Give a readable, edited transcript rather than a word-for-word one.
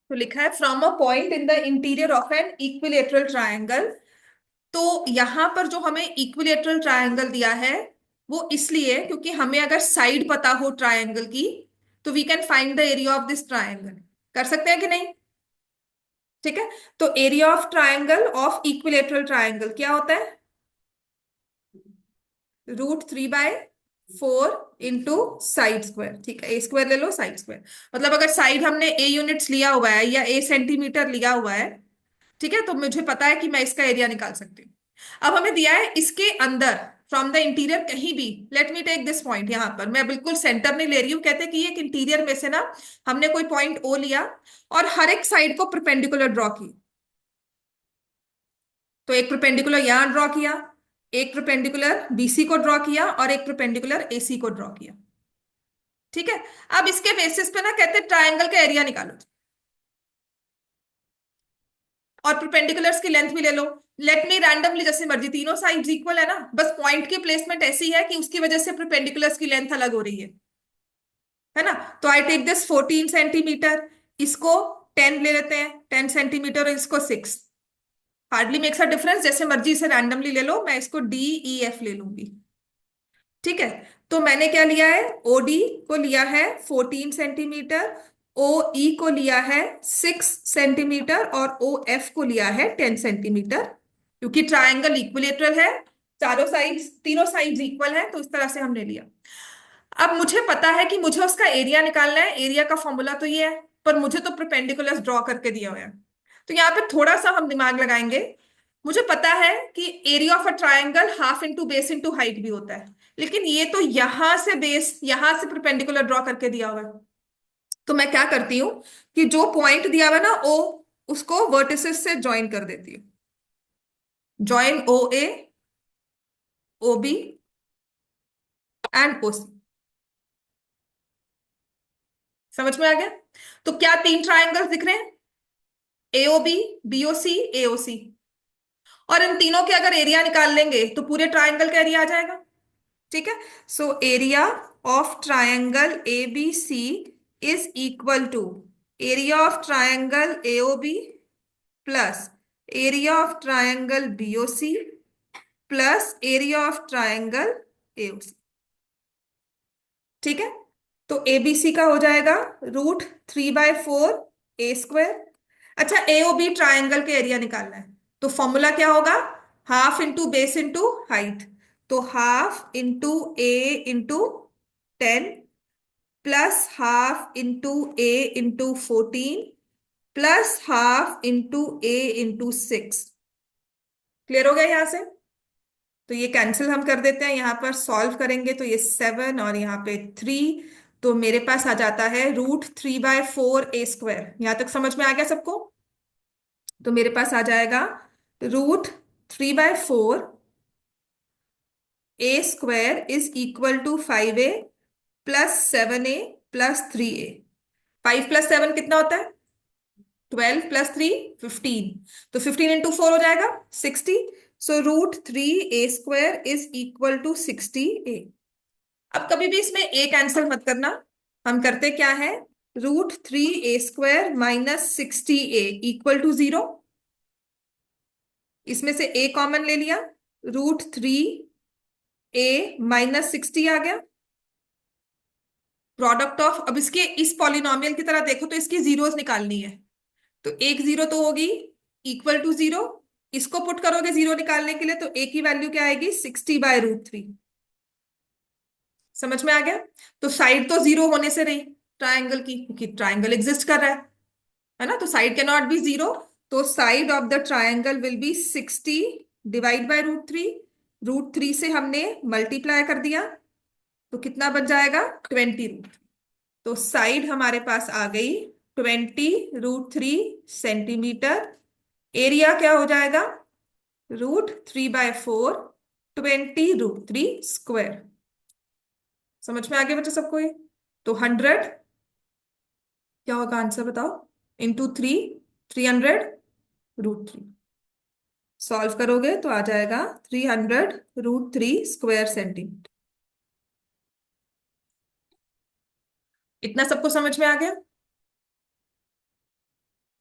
तो लिखा है from a point in the interior of an equilateral triangle. तो यहां पर जो हमें इक्विलेटरल ट्रायंगल दिया है वो इसलिए क्योंकि हमें अगर साइड पता हो ट्रायंगल की तो we can find the area of this triangle. कर सकते हैं कि नहीं? ठीक है। तो area of triangle of equilateral triangle क्या होता है? √3/4 इंटू साइड स्क्वायर। ठीक है, ए स्क्वायर ले लो, साइड स्क्वायर। मतलब अगर साइड हमने ए यूनिट्स लिया हुआ है या ए सेंटीमीटर लिया हुआ है, ठीक है, तो मुझे पता है कि मैं इसका एरिया निकाल सकती हूँ। अब हमें दिया है इसके अंदर फ्रॉम द इंटीरियर कहीं भी। Let me take this point. यहां पर मैं बिल्कुल सेंटर नहीं ले रही हूँ, कहते हैं कि एक इंटीरियर में से ना हमने कोई पॉइंट ओ लिया और हर एक साइड को परपेंडिकुलर ड्रॉ की। तो एक परपेंडिकुलर यहां ड्रॉ किया, एक परपेंडिकुलर बीसी को ड्रॉ किया और एक परपेंडिकुलर एसी को ड्रॉ किया। ठीक है। अब इसके बेसिस पे ना कहते हैं ट्रायंगल का एरिया निकालो और परपेंडिकुलर्स की लेंथ भी ले लो। लेट मी रैंडमली, जैसे मर्जी, तीनों साइड्स इक्वल है ना, बस पॉइंट की प्लेसमेंट ऐसी है कि उसकी वजह से परपेंडिकुलर्स की लेंथ अलग हो रही है ना। तो आई टेक दिस 14 सेंटीमीटर, इसको 10 ले लेते हैं, 10 सेंटीमीटर, और इसको 6। हार्डली मेक्स अ डिफरेंस, जैसे मर्जी इसे रैंडमली ले लो, मैं इसको DEF ले लूंगी। ठीक है। तो मैंने क्या लिया है? OD को लिया है 14 सेंटीमीटर, OE को लिया है 6 सेंटीमीटर और OF को लिया है 10 सेंटीमीटर। क्योंकि ट्रायंगल इक्विलेटरल है, चारों साइड्स, तीनों साइड्स इक्वल है, तो इस तरह से हमने लिया। अब मुझे पता है कि मुझे उसका एरिया निकालना है। एरिया का फॉर्मूला तो ये है, पर मुझे तो परपेंडिकुलर्स ड्रॉ करके दिया हुआ है। तो यहाँ पे थोड़ा सा हम दिमाग लगाएंगे। मुझे पता है कि area of a triangle half into base into height भी होता है, लेकिन ये तो यहां से बेस, यहां से परपेंडिकुलर ड्रॉ करके दिया हुआ है। तो मैं क्या करती हूँ कि जो पॉइंट दिया हुआ है ना ओ, उसको वर्टिसेस से ज्वाइन कर देती हूँ। Join OA, OB and OC। समझ में आ गया? तो क्या तीन ट्रायंगल्स दिख रहे हैं? AOB, BOC, AOC। और इन तीनों के अगर एरिया निकाल लेंगे तो पूरे ट्रायंगल का एरिया आ जाएगा। ठीक है। So area of triangle ABC is equal to area of triangle AOB plus area of triangle BOC plus area of triangle AOC। ठीक है। तो ABC का हो जाएगा √3/4 A²। अच्छा, AOB ट्रायंगल के एरिया निकालना है, तो फॉर्मूला क्या होगा? Half into base into height. तो half into A into 10 plus half into A into 14 plus half into A into 6। Clear हो गया यहां से? तो ये कैंसिल हम कर देते हैं, यहां पर सॉल्व करेंगे तो ये 7 और यहाँ पे 3। तो मेरे पास आ जाता है √3/4 A²। यहां तक समझ में आ गया सबको? तो मेरे पास आ जाएगा √3/4 A² is equal to 5A plus 7A plus 3A। 5 + 7 कितना होता है? 12 + 3 15। तो 15 × 4 हो जाएगा 60। So √3A² is equal to 60A। अब कभी भी इसमें A कैंसिल मत करना। हम करते क्या है? √3A² minus 60A equal to 0। इसमें से A कॉमन ले लिया, √3A माइनस 60 आ गया। प्रोडक्ट ऑफ, अब इसके इस पॉलिनोमियल की तरह देखो तो इसकी जीरोस निकालनी है। तो एक जीरो तो होगी इक्वल टू 0। इसको पुट करोगे जीरो निकालने के लिए तो A की वैल्यू क्या आएगी? 60/√3। समझ में आ गया? तो साइड तो 0 होने से रही ट्रायंगल की, क्योंकि ट्रायंगल एग्जिस्ट कर रहा है ना, तो साइड कैन नॉट बी 0। तो side of the triangle will be 60 divide by √3। √3 से हमने मल्टीप्लाई कर दिया तो कितना बच जाएगा? 20 √3। तो साइड हमारे पास आ गई 20√3 सेंटीमीटर। एरिया क्या हो जाएगा? √3/4 20√3²। समझ में आ गया बच्चा सबको ये? तो 100 क्या होगा आंसर बताओ? इंटू 3, 300 √3। सॉल्व करोगे तो आ जाएगा 300√3² सेंटीमीटर। इतना सबको समझ में आ गया?